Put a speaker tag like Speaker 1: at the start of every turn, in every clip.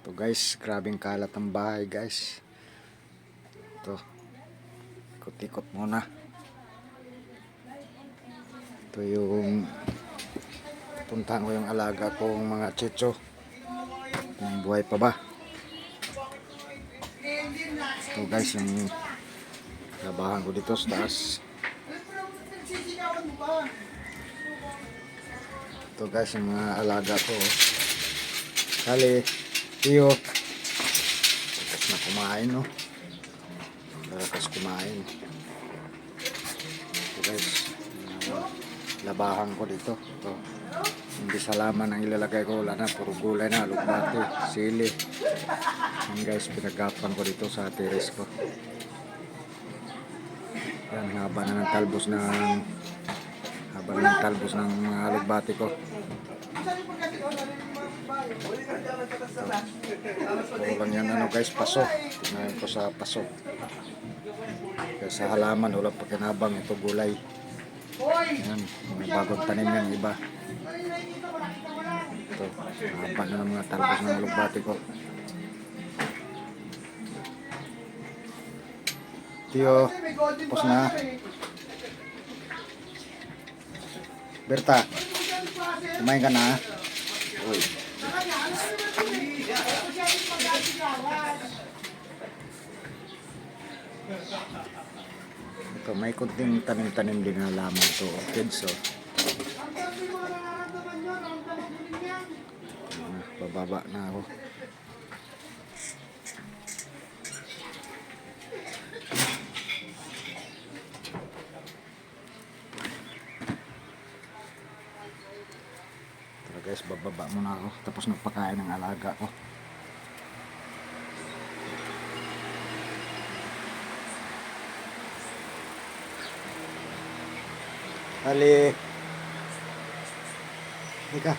Speaker 1: Ito guys, grabing kalat ng bahay guys. Ito, ikot-ikot muna. Ito yung puntahan ko yung alaga kong mga chicho. Kung buhay pa ba. Ito guys, yung labahan ko dito sa taas. Ito guys, yung mga alaga ko. Kali, tiyo. Tapos na kumain, no? Tapos kumain. Ito guys, labahan ko dito. Ito. Hindi salaman ang ilalagay ko. Wala na, puro gulay na. Lugbati, sili. Yan guys, pinagapan ko dito sa terrace ko. Yan, haba na ng talbos ng mga lugbati ko. Ito lang yan, ano guys, paso. Tinayin ko sa paso. Kaya sa halaman, wala pa kinabang. Ito gulay. Yan, mga bagong tanim yan, iba. Ito, haba na ng mga talbos ng lugbati ko. Tiyo, tapos na. Berta, kumain ka na. Uy. Ito, may kunting tanim-tanim din na lamang to. Orchids, oh. Bababa na ako. Tara guys, bababa muna ako. Tapos nagpakain ng alaga ko. Kali. Ika.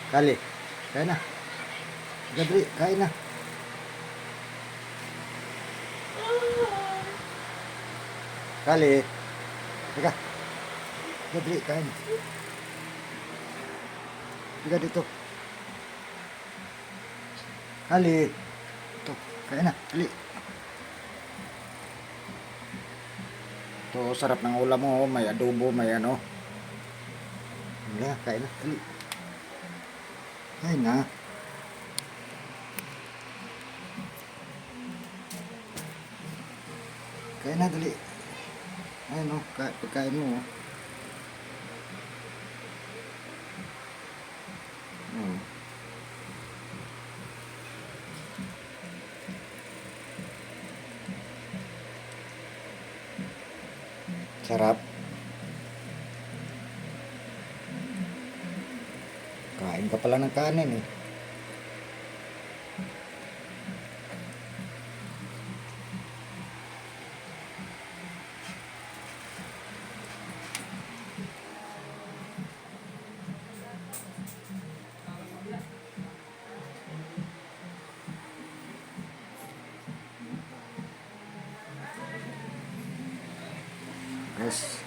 Speaker 1: Kali. Kain na. Gadri, kain na. Kali. Ika. Gadri, kain. Ika dito. Kali. Ito, kain na. Kali. Ito, sarap ng ulam mo. May adobo, may ano. Wala, kain na. Kali. Kain na. Kain na, dali. Ayun o, pagkain mo o. Sarap. Kain ka pala ng kanin eh. Guys,